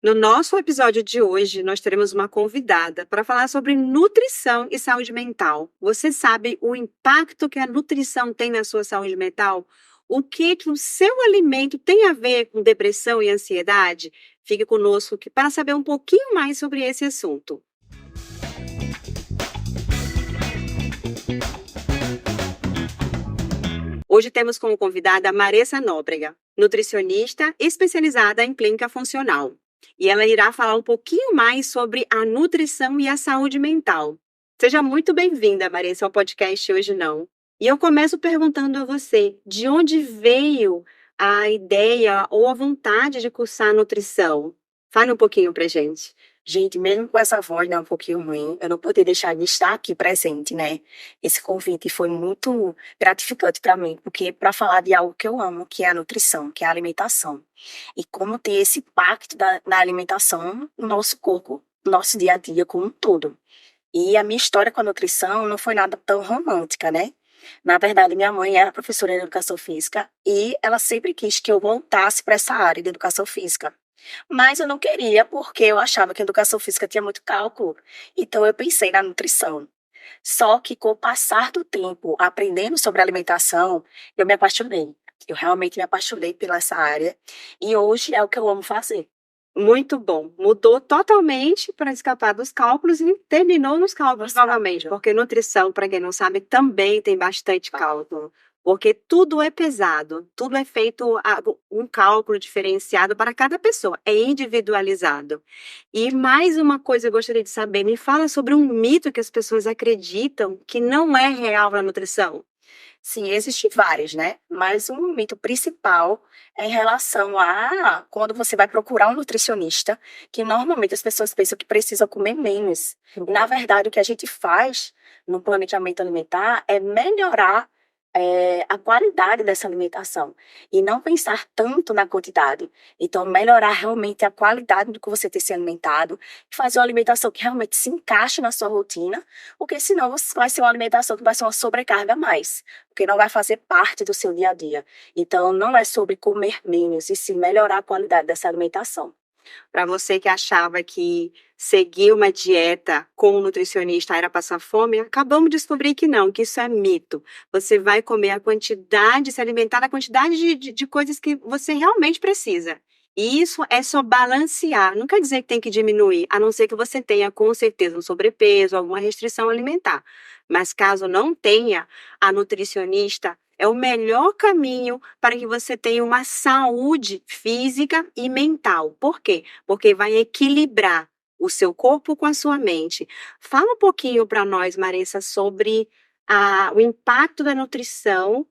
No nosso episódio de hoje, nós teremos uma convidada para falar sobre nutrição e saúde mental. Você sabe o impacto que a nutrição tem na sua saúde mental? O que o seu alimento tem a ver com depressão e ansiedade? Fique conosco para saber um pouquinho mais sobre esse assunto. Hoje temos como convidada a Maressa Nóbrega, nutricionista especializada em clínica funcional. E ela irá falar um pouquinho mais sobre a nutrição e a saúde mental. Seja muito bem-vinda, Maressa, ao podcast Hoje Não. E eu começo perguntando a você, de onde veio a ideia ou a vontade de cursar nutrição? Fale um pouquinho pra gente. Gente, mesmo com essa voz, né, um pouquinho ruim, eu não poderia deixar de estar aqui presente, né? Esse convite foi muito gratificante para mim, porque para falar de algo que eu amo, que é a nutrição, que é a alimentação. E como ter esse impacto na alimentação no nosso corpo, no nosso dia a dia como um todo. E a minha história com a nutrição não foi nada tão romântica, né? Na verdade, minha mãe era professora de educação física e ela sempre quis que eu voltasse para essa área de educação física. Mas eu não queria porque eu achava que a educação física tinha muito cálculo. Então eu pensei na nutrição. Só que com o passar do tempo, aprendendo sobre alimentação, eu me apaixonei. Eu realmente me apaixonei pela essa área e hoje é o que eu amo fazer. Muito bom. Mudou totalmente para escapar dos cálculos e terminou nos cálculos novamente, porque nutrição, para quem não sabe, também tem bastante cálculo. Porque tudo é pesado, tudo é feito um cálculo diferenciado para cada pessoa, é individualizado. E mais uma coisa eu gostaria de saber, me fala sobre um mito que as pessoas acreditam que não é real na nutrição. Sim, existem vários, né? Mas um mito principal é em relação a quando você vai procurar um nutricionista, que normalmente as pessoas pensam que precisam comer menos. Na verdade, o que a gente faz no planejamento alimentar é melhorar a qualidade dessa alimentação e não pensar tanto na quantidade. Então, melhorar realmente a qualidade do que você tem se alimentado e fazer uma alimentação que realmente se encaixe na sua rotina, porque senão vai ser uma alimentação que vai ser uma sobrecarga a mais, porque não vai fazer parte do seu dia a dia. Então, não é sobre comer menos, e sim melhorar a qualidade dessa alimentação. Para você que achava que seguir uma dieta com um nutricionista era passar fome, acabamos de descobrir que não, que isso é mito. Você vai comer a quantidade, se alimentar da quantidade de coisas que você realmente precisa. E isso é só balancear, não quer dizer que tem que diminuir, a não ser que você tenha com certeza um sobrepeso, alguma restrição alimentar. Mas caso não tenha, a nutricionista é o melhor caminho para que você tenha uma saúde física e mental. Por quê? Porque vai equilibrar o seu corpo com a sua mente. Fala um pouquinho para nós, Marissa, sobre o impacto da nutrição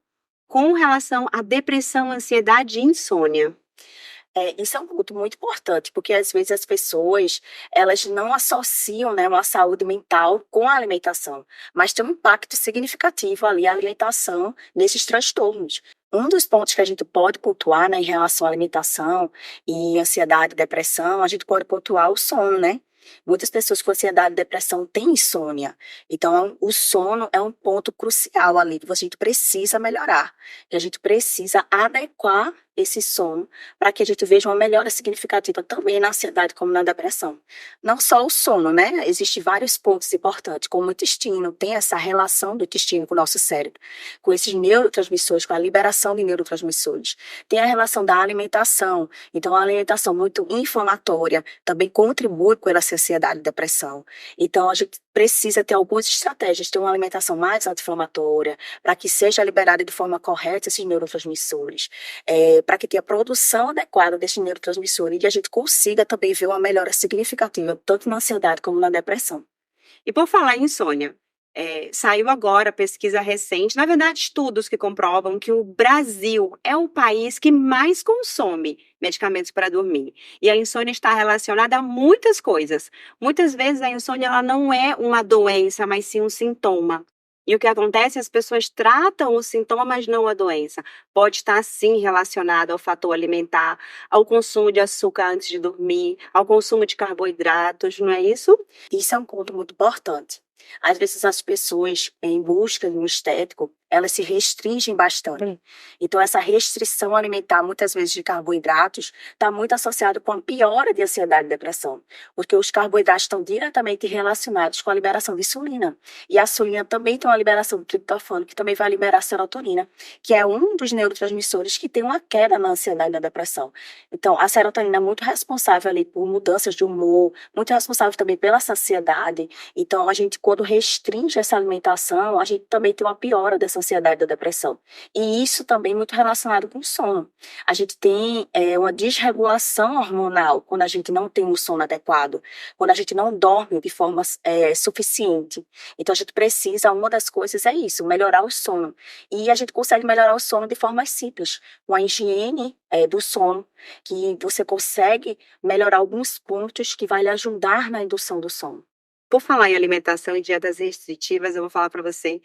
com relação à depressão, ansiedade e insônia. Isso é um ponto muito importante, porque às vezes as pessoas, elas não associam, né, uma saúde mental com a alimentação, mas tem um impacto significativo ali a alimentação nesses transtornos. Um dos pontos que a gente pode pontuar, né, em relação à alimentação e ansiedade, depressão, a gente pode pontuar o sono, né? Muitas pessoas com ansiedade e depressão têm insônia. Então, o sono é um ponto crucial ali que a gente precisa melhorar. Que a gente precisa adequar esse sono para que a gente veja uma melhora significativa também na ansiedade como na depressão. Não só o sono, né? Existem vários pontos importantes, como o intestino, tem essa relação do intestino com o nosso cérebro, com esses neurotransmissores, com a liberação de neurotransmissores. Tem a relação da alimentação, então a alimentação muito inflamatória também contribui com essa ansiedade e depressão. Então a gente precisa ter algumas estratégias, ter uma alimentação mais anti-inflamatória, para que seja liberada de forma correta esses neurotransmissores, para que tenha a produção adequada desses neurotransmissores e a gente consiga também ver uma melhora significativa, tanto na ansiedade como na depressão. E por falar em insônia, saiu agora pesquisa recente, na verdade estudos que comprovam que o Brasil é o país que mais consome medicamentos para dormir. E a insônia está relacionada a muitas coisas. Muitas vezes a insônia ela não é uma doença, mas sim um sintoma. E o que acontece? As pessoas tratam o sintoma, mas não a doença. Pode estar, sim, relacionado ao fator alimentar, ao consumo de açúcar antes de dormir, ao consumo de carboidratos, não é isso? Isso é um ponto muito importante. Às vezes as pessoas, em busca de um estético, elas se restringem bastante. Então, essa restrição alimentar, muitas vezes de carboidratos, está muito associado com a piora de ansiedade e depressão, porque os carboidratos estão diretamente relacionados com a liberação de insulina. E a insulina também tem uma liberação do triptofano, que também vai liberar a serotonina, que é um dos neurotransmissores que tem uma queda na ansiedade e na depressão. Então, a serotonina é muito responsável ali por mudanças de humor, muito responsável também pela saciedade. Então, a gente, quando restringe essa alimentação, a gente também tem uma piora dessa ansiedade e da depressão. E isso também é muito relacionado com o sono. A gente tem uma desregulação hormonal quando a gente não tem um sono adequado, quando a gente não dorme de forma suficiente. Então, a gente precisa, uma das coisas é isso, melhorar o sono. E a gente consegue melhorar o sono de formas simples, com a higiene do sono, que você consegue melhorar alguns pontos que vai lhe ajudar na indução do sono. Por falar em alimentação e dietas restritivas, eu vou falar para você.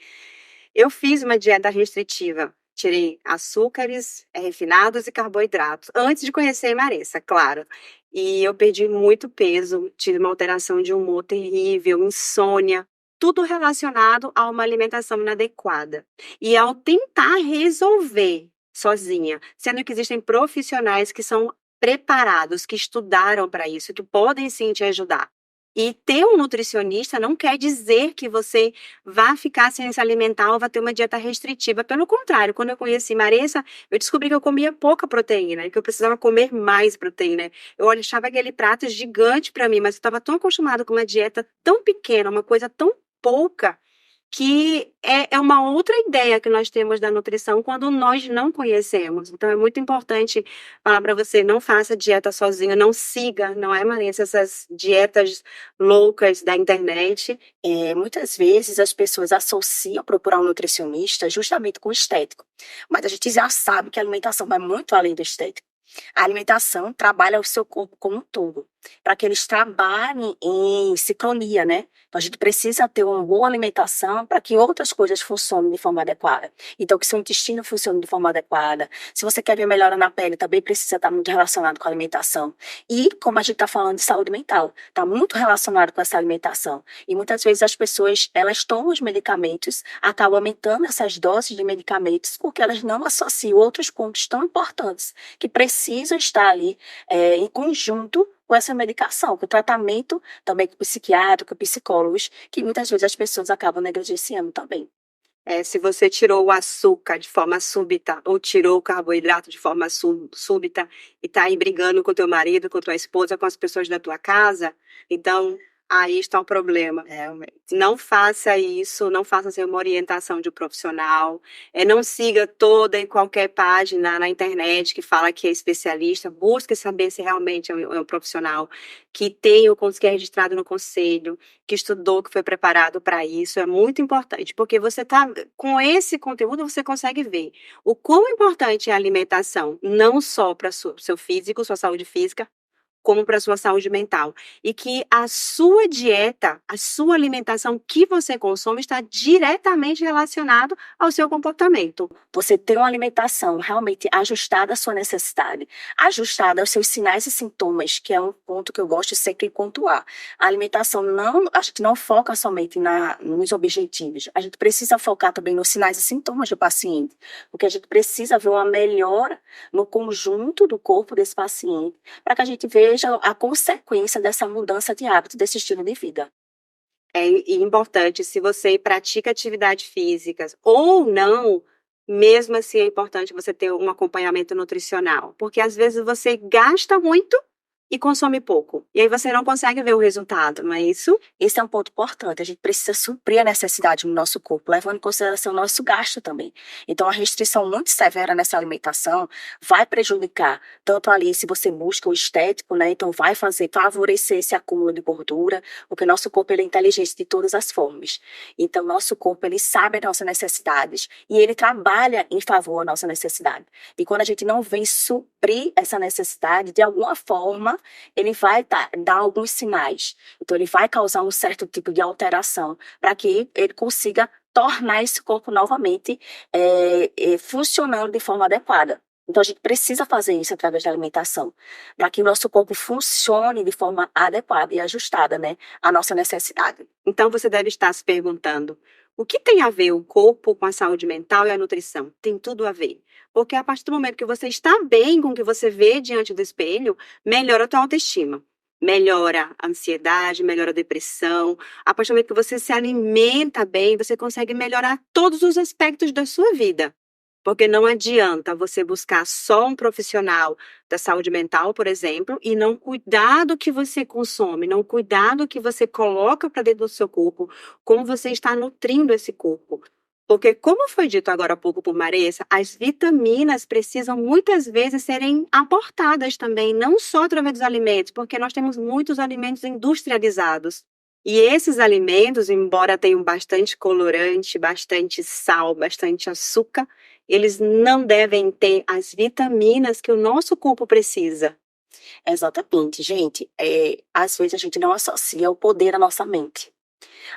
Eu fiz uma dieta restritiva. Tirei açúcares, refinados e carboidratos, antes de conhecer a Emagreça, claro. E eu perdi muito peso, tive uma alteração de humor terrível, insônia, tudo relacionado a uma alimentação inadequada. E ao tentar resolver sozinha, sendo que existem profissionais que são preparados, que estudaram para isso, que podem sim te ajudar. E ter um nutricionista não quer dizer que você vá ficar sem se alimentar ou vai ter uma dieta restritiva. Pelo contrário, quando eu conheci Maressa, eu descobri que eu comia pouca proteína e que eu precisava comer mais proteína. Eu achava aquele prato gigante para mim, mas eu estava tão acostumada com uma dieta tão pequena, uma coisa tão pouca, que é uma outra ideia que nós temos da nutrição quando nós não conhecemos. Então, é muito importante falar para você, não faça dieta sozinho, não siga, não é, Marisa, essas dietas loucas da internet. Muitas vezes as pessoas associam procurar um nutricionista justamente com o estético, mas a gente já sabe que a alimentação vai muito além do estético. A alimentação trabalha o seu corpo como um todo, para que eles trabalhem em sincronia, né? Então, a gente precisa ter uma boa alimentação para que outras coisas funcionem de forma adequada. Então, que seu intestino funcione de forma adequada. Se você quer ver melhora na pele, também precisa estar muito relacionado com a alimentação. E, como a gente está falando de saúde mental, está muito relacionado com essa alimentação. E muitas vezes as pessoas, elas tomam os medicamentos, acabam aumentando essas doses de medicamentos, porque elas não associam outros pontos tão importantes, que precisam estar ali em conjunto com essa medicação, com o tratamento também com psiquiatra, com psicólogos, que muitas vezes as pessoas acabam negligenciando também. Se você tirou o açúcar de forma súbita ou tirou o carboidrato de forma súbita e está aí brigando com teu marido, com tua esposa, com as pessoas da tua casa, então aí está o problema. Realmente. Não faça isso, não faça sem uma orientação de um profissional, não siga toda e qualquer página na internet que fala que é especialista, busque saber se realmente é um profissional que que é registrado no conselho, que estudou, que foi preparado para isso, é muito importante, porque você tá com esse conteúdo, você consegue ver o quão importante é a alimentação, não só para o seu físico, sua saúde física, como para a sua saúde mental. E que a sua dieta, a sua alimentação que você consome está diretamente relacionado ao seu comportamento. Você ter uma alimentação realmente ajustada à sua necessidade, ajustada aos seus sinais e sintomas, que é um ponto que eu gosto sempre de pontuar. A alimentação a gente não foca somente nos objetivos, a gente precisa focar também nos sinais e sintomas do paciente, porque a gente precisa ver uma melhora no conjunto do corpo desse paciente, para que a gente veja a consequência dessa mudança de hábito, desse estilo de vida. É importante, se você pratica atividade física ou não, mesmo assim é importante você ter um acompanhamento nutricional, porque às vezes você gasta muito e consome pouco. E aí você não consegue ver o resultado, não é isso? Esse é um ponto importante. A gente precisa suprir a necessidade no nosso corpo, levando em consideração o nosso gasto também. Então, a restrição muito severa nessa alimentação vai prejudicar tanto ali, se você busca o estético, né? Então, vai favorecer esse acúmulo de gordura, porque nosso corpo ele é inteligente de todas as formas. Então, nosso corpo ele sabe as nossas necessidades e ele trabalha em favor da nossa necessidade. E quando a gente não vem suprir essa necessidade, de alguma forma, ele vai dar alguns sinais. Então, ele vai causar um certo tipo de alteração para que ele consiga tornar esse corpo novamente funcionando de forma adequada. Então, a gente precisa fazer isso através da alimentação, para que o nosso corpo funcione de forma adequada e ajustada, né, à nossa necessidade. Então, você deve estar se perguntando, O que tem a ver o corpo com a saúde mental e a nutrição? Tem tudo a ver. Porque a partir do momento que você está bem com o que você vê diante do espelho, melhora a tua autoestima. Melhora a ansiedade, melhora a depressão. A partir do momento que você se alimenta bem, você consegue melhorar todos os aspectos da sua vida. Porque não adianta você buscar só um profissional da saúde mental, por exemplo, e não cuidar do que você consome, não cuidar do que você coloca para dentro do seu corpo, como você está nutrindo esse corpo. Porque, como foi dito agora há pouco por Maressa, as vitaminas precisam muitas vezes serem aportadas também, não só através dos alimentos, porque nós temos muitos alimentos industrializados. E esses alimentos, embora tenham bastante colorante, bastante sal, bastante açúcar, eles não devem ter as vitaminas que o nosso corpo precisa. Exatamente, gente. Às vezes a gente não associa o poder à nossa mente.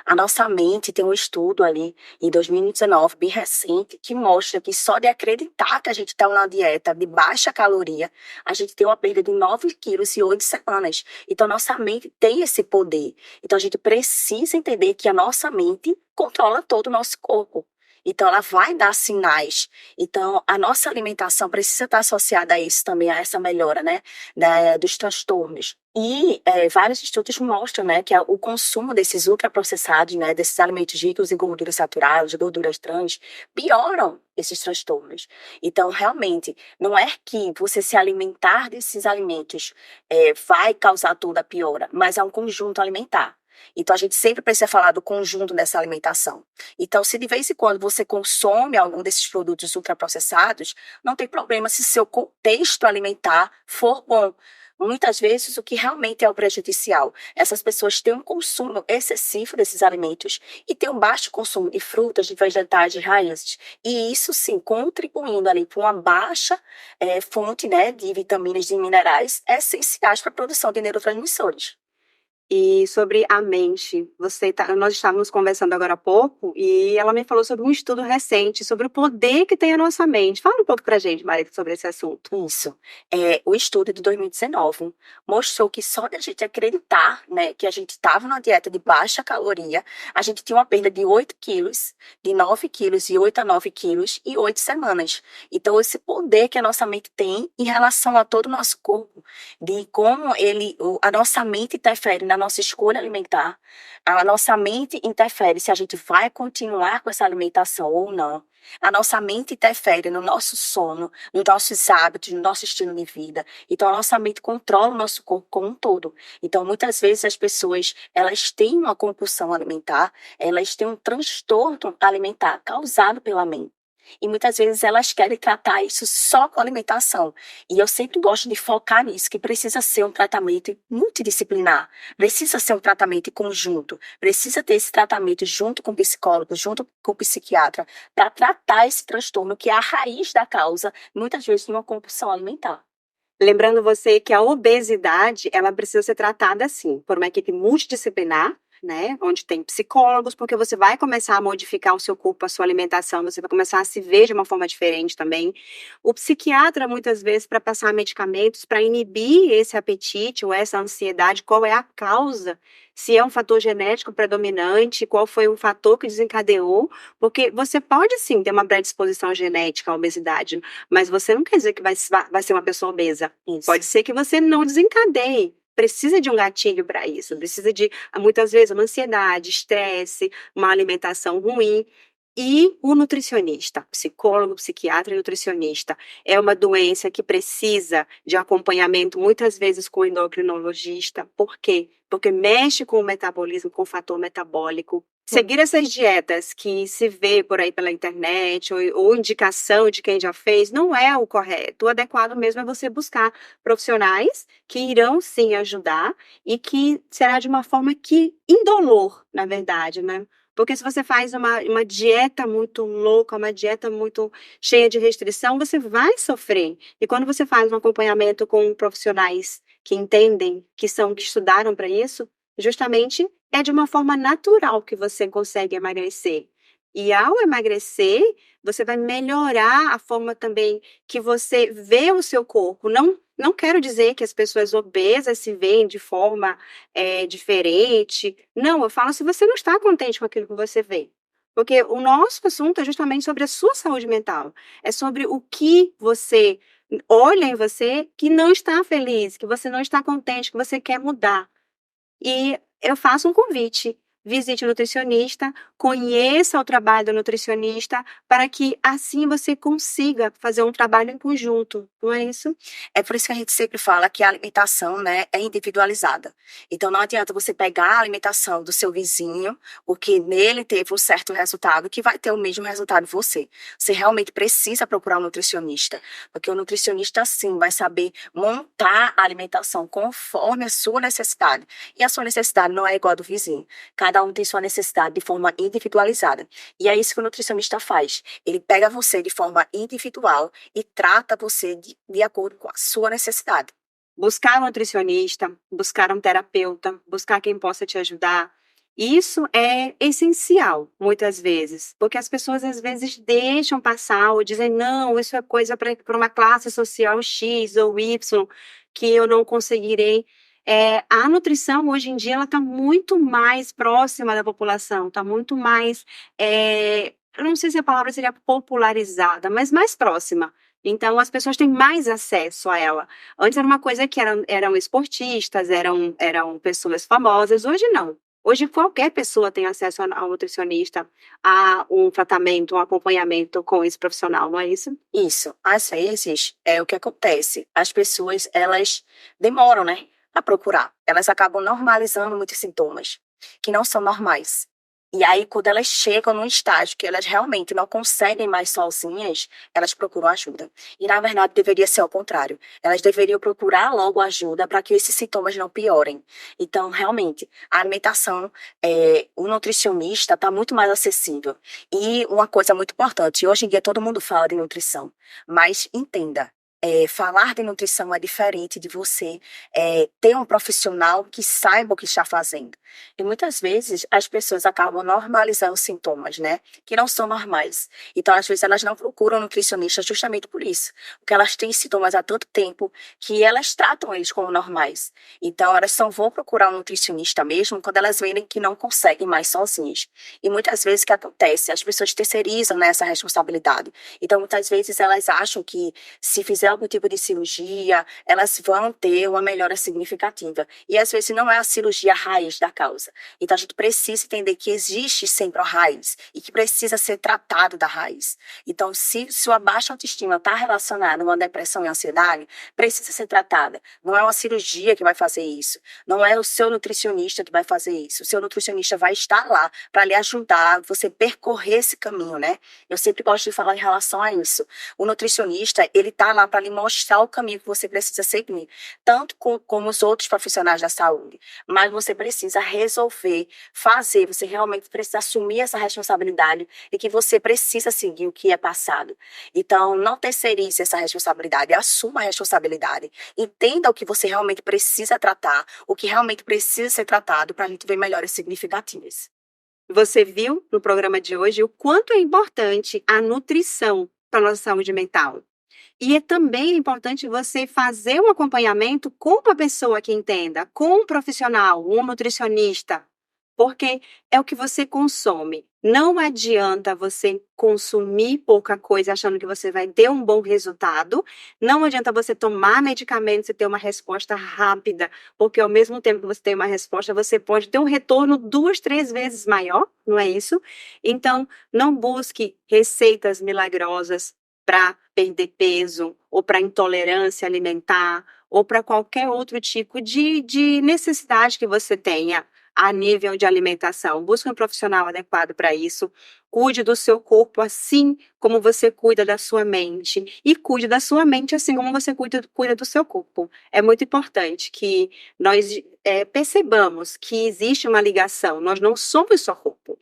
A nossa mente tem um estudo ali em 2019, bem recente, que mostra que só de acreditar que a gente está numa dieta de baixa caloria, a gente tem uma perda de 9 quilos em 8 semanas. Então, nossa mente tem esse poder. Então, a gente precisa entender que a nossa mente controla todo o nosso corpo. Então, ela vai dar sinais. Então, a nossa alimentação precisa estar associada a isso também, a essa melhora, né, dos transtornos. E vários estudos mostram, né, que o consumo desses ultraprocessados, né, desses alimentos ricos em gorduras saturadas, gorduras trans, pioram esses transtornos. Então, realmente, não é que você se alimentar desses alimentos vai causar toda a piora, mas é um conjunto alimentar. Então, a gente sempre precisa falar do conjunto dessa alimentação. Então, se de vez em quando você consome algum desses produtos ultraprocessados, não tem problema se seu contexto alimentar for bom. Muitas vezes, o que realmente é o prejudicial, essas pessoas têm um consumo excessivo desses alimentos e têm um baixo consumo de frutas, de vegetais, de raízes. E isso, sim, contribuindo ali para uma baixa fonte, né, de vitaminas e minerais essenciais para a produção de neurotransmissores. E sobre a mente, nós estávamos conversando agora há pouco e ela me falou sobre um estudo recente sobre o poder que tem a nossa mente. Fala um pouco pra gente, Maria, sobre esse assunto. Isso. O estudo de 2019 mostrou que só de a gente acreditar, né, que a gente estava numa dieta de baixa caloria, a gente tinha uma perda de 8 quilos, de 9 quilos, e 8 a 9 quilos em 8 semanas. Então, esse poder que a nossa mente tem em relação a todo o nosso corpo, de como a nossa mente interfere na nossa escolha alimentar, a nossa mente interfere se a gente vai continuar com essa alimentação ou não. A nossa mente interfere no nosso sono, nos nossos hábitos, no nosso estilo de vida. Então, a nossa mente controla o nosso corpo como um todo. Então, muitas vezes as pessoas, elas têm uma compulsão alimentar, elas têm um transtorno alimentar causado pela mente. E muitas vezes elas querem tratar isso só com alimentação. E eu sempre gosto de focar nisso, que precisa ser um tratamento multidisciplinar, precisa ser um tratamento em conjunto, precisa ter esse tratamento junto com o psicólogo, junto com o psiquiatra, para tratar esse transtorno que é a raiz da causa, muitas vezes, de uma compulsão alimentar. Lembrando você que a obesidade, ela precisa ser tratada assim, por uma equipe multidisciplinar, né, onde tem psicólogos, porque você vai começar a modificar o seu corpo, a sua alimentação, você vai começar a se ver de uma forma diferente também. O psiquiatra, muitas vezes, para passar medicamentos, para inibir esse apetite ou essa ansiedade, qual é a causa, se é um fator genético predominante, qual foi o fator que desencadeou, porque você pode sim ter uma predisposição genética à obesidade, mas você não quer dizer que vai ser uma pessoa obesa. Isso. Pode ser que você não desencadeie. Precisa de um gatilho para isso, precisa de, muitas vezes, uma ansiedade, estresse, uma alimentação ruim. E o nutricionista, psicólogo, psiquiatra e nutricionista, é uma doença que precisa de acompanhamento, muitas vezes com o endocrinologista. Por quê? Porque mexe com o metabolismo, com o fator metabólico. Seguir essas dietas que se vê por aí pela internet ou indicação de quem já fez não é o correto. O adequado mesmo é você buscar profissionais que irão sim ajudar e que será de uma forma que indolor, na verdade, né? Porque se você faz uma dieta muito louca, uma dieta muito cheia de restrição, você vai sofrer. E quando você faz um acompanhamento com profissionais que entendem, que estudaram para isso, justamente é de uma forma natural que você consegue emagrecer. E ao emagrecer, você vai melhorar a forma também que você vê o seu corpo. Não quero dizer que as pessoas obesas se veem de forma diferente. Não, eu falo se você não está contente com aquilo que você vê. Porque o nosso assunto é justamente sobre a sua saúde mental. É sobre o que você olha em você que não está feliz, que você não está contente, que você quer mudar. E eu faço um convite. Visite o nutricionista, conheça o trabalho do nutricionista, para que assim você consiga fazer um trabalho em conjunto, não é isso? É por isso que a gente sempre fala que a alimentação, né, é individualizada. Então não adianta você pegar a alimentação do seu vizinho, porque nele teve um certo resultado, que vai ter o mesmo resultado em você. Você realmente precisa procurar um nutricionista, porque o nutricionista sim vai saber montar a alimentação conforme a sua necessidade. E a sua necessidade não é igual a do vizinho. Cada um tem sua necessidade de forma individualizada. E é isso que o nutricionista faz. Ele pega você de forma individual e trata você de acordo com a sua necessidade. Buscar um nutricionista, buscar um terapeuta, buscar quem possa te ajudar. Isso é essencial, muitas vezes, porque as pessoas às vezes deixam passar ou dizem, não, isso é coisa para uma classe social X ou Y, que eu não conseguirei. A nutrição, hoje em dia, ela está muito mais próxima da população, está muito mais, eu não sei se a palavra seria popularizada, mas mais próxima. Então, as pessoas têm mais acesso a ela. Antes era uma coisa que eram esportistas, eram pessoas famosas. Hoje não. Hoje qualquer pessoa tem acesso ao nutricionista, a um tratamento, um acompanhamento com esse profissional, não é isso? Isso. Às vezes, é o que acontece. As pessoas, elas demoram, né, a procurar. Elas acabam normalizando muitos sintomas que não são normais. E aí, quando elas chegam num estágio que elas realmente não conseguem mais sozinhas, elas procuram ajuda. E, na verdade, deveria ser ao contrário. Elas deveriam procurar logo ajuda para que esses sintomas não piorem. Então, realmente, a alimentação, o nutricionista está muito mais acessível. E uma coisa muito importante, hoje em dia todo mundo fala de nutrição, mas entenda, falar de nutrição é diferente de você ter um profissional que saiba o que está fazendo. E muitas vezes as pessoas acabam normalizando sintomas, né? Que não são normais. Então, às vezes, elas não procuram um nutricionista justamente por isso. Porque elas têm sintomas há tanto tempo que elas tratam eles como normais. Então, elas só vão procurar um nutricionista mesmo quando elas verem que não conseguem mais sozinhas. E muitas vezes o que acontece? As pessoas terceirizam nessa responsabilidade. Então, muitas vezes elas acham que se fizer algum tipo de cirurgia, elas vão ter uma melhora significativa. E às vezes não é a cirurgia raiz da causa. Então a gente precisa entender que existe sempre a raiz e que precisa ser tratado da raiz. Então, se sua baixa autoestima está relacionada a uma depressão e ansiedade, precisa ser tratada. Não é uma cirurgia que vai fazer isso. Não é o seu nutricionista que vai fazer isso. O seu nutricionista vai estar lá para lhe ajudar a você percorrer esse caminho, né? Eu sempre gosto de falar em relação a isso. O nutricionista, ele está lá para lhe mostrar o caminho que você precisa seguir, tanto como os outros profissionais da saúde. Mas você precisa resolver, fazer, você realmente precisa assumir essa responsabilidade e que você precisa seguir o que é passado. Então, não terceirize essa responsabilidade, assuma a responsabilidade. Entenda o que você realmente precisa tratar, o que realmente precisa ser tratado para a gente ver melhores significativas. Você viu no programa de hoje o quanto é importante a nutrição para a nossa saúde mental. E é também importante você fazer um acompanhamento com uma pessoa que entenda, com um profissional, um nutricionista, porque é o que você consome. Não adianta você consumir pouca coisa achando que você vai ter um bom resultado. Não adianta você tomar medicamentos e ter uma resposta rápida, porque ao mesmo tempo que você tem uma resposta, você pode ter um retorno 2, 3 vezes maior, não é isso? Então, não busque receitas milagrosas para perder peso, ou para intolerância alimentar, ou para qualquer outro tipo de necessidade que você tenha a nível de alimentação. Busque um profissional adequado para isso. Cuide do seu corpo assim como você cuida da sua mente. E cuide da sua mente assim como você cuida do seu corpo. É muito importante que nós percebamos que existe uma ligação. Nós não somos só corpo.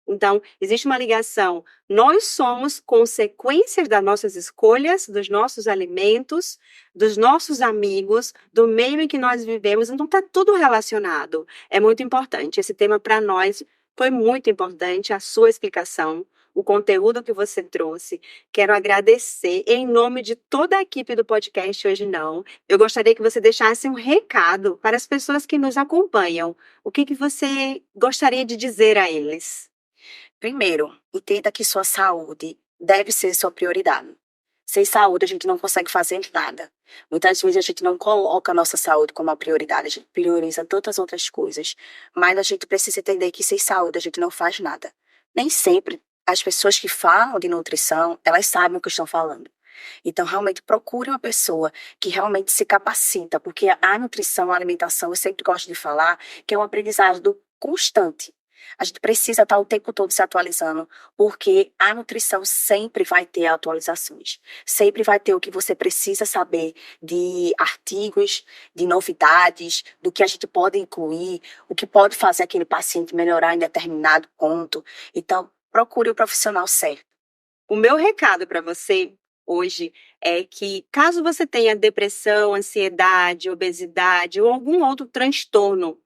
Então, existe uma ligação. Nós somos consequências das nossas escolhas, dos nossos alimentos, dos nossos amigos, do meio em que nós vivemos. Então, está tudo relacionado. É muito importante. Esse tema, para nós, foi muito importante. A sua explicação, o conteúdo que você trouxe. Quero agradecer em nome de toda a equipe do podcast Hoje Não. Eu gostaria que você deixasse um recado para as pessoas que nos acompanham. O que você gostaria de dizer a eles? Primeiro, entenda que sua saúde deve ser sua prioridade. Sem saúde, a gente não consegue fazer nada. Muitas vezes a gente não coloca a nossa saúde como a prioridade, a gente prioriza tantas outras coisas. Mas a gente precisa entender que sem saúde a gente não faz nada. Nem sempre as pessoas que falam de nutrição, elas sabem o que estão falando. Então, realmente, procure uma pessoa que realmente se capacita, porque a nutrição, a alimentação, eu sempre gosto de falar que é um aprendizado constante. A gente precisa estar o tempo todo se atualizando, porque a nutrição sempre vai ter atualizações. Sempre vai ter o que você precisa saber de artigos, de novidades, do que a gente pode incluir, o que pode fazer aquele paciente melhorar em determinado ponto. Então, procure o profissional certo. O meu recado para você hoje é que, caso você tenha depressão, ansiedade, obesidade ou algum outro transtorno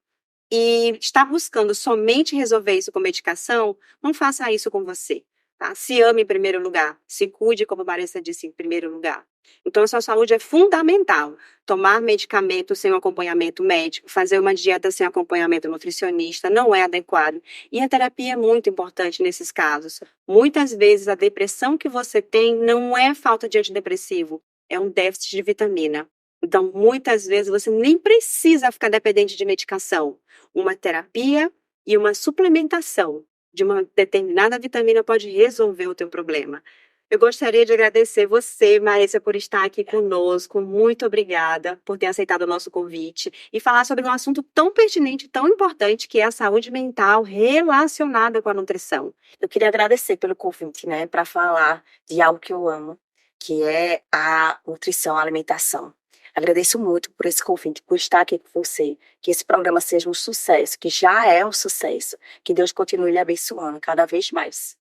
e está buscando somente resolver isso com medicação, não faça isso com você, tá? Se ame em primeiro lugar, se cuide, como a Marissa disse, em primeiro lugar. Então, a sua saúde é fundamental. Tomar medicamento sem um acompanhamento médico, fazer uma dieta sem acompanhamento nutricionista não é adequado. E a terapia é muito importante nesses casos. Muitas vezes, a depressão que você tem não é falta de antidepressivo, é um déficit de vitamina. Então, muitas vezes, você nem precisa ficar dependente de medicação. Uma terapia e uma suplementação de uma determinada vitamina pode resolver o teu problema. Eu gostaria de agradecer você, Marissa, por estar aqui conosco. Muito obrigada por ter aceitado o nosso convite e falar sobre um assunto tão pertinente, tão importante, que é a saúde mental relacionada com a nutrição. Eu queria agradecer pelo convite, né, para falar de algo que eu amo, que é a nutrição, a alimentação. Agradeço muito por esse convite, por estar aqui com você, que esse programa seja um sucesso, que já é um sucesso, que Deus continue lhe abençoando cada vez mais.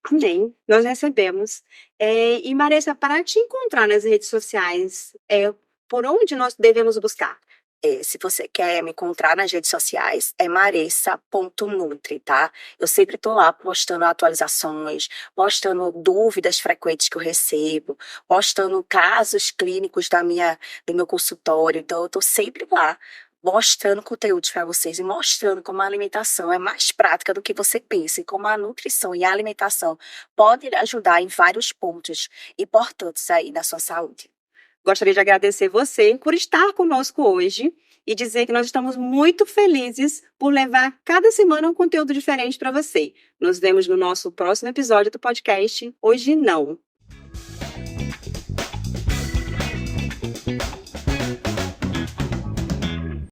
Amém. Nós recebemos. E Marissa, para te encontrar nas redes sociais, por onde nós devemos buscar? Se você quer me encontrar nas redes sociais, é maressa.nutri, tá? Eu sempre tô lá postando atualizações, postando dúvidas frequentes que eu recebo, postando casos clínicos do meu consultório. Então, eu tô sempre lá, mostrando conteúdos para vocês e mostrando como a alimentação é mais prática do que você pensa e como a nutrição e a alimentação podem lhe ajudar em vários pontos importantes aí da sua saúde. Gostaria de agradecer você por estar conosco hoje e dizer que nós estamos muito felizes por levar cada semana um conteúdo diferente para você. Nos vemos no nosso próximo episódio do podcast Hoje Não.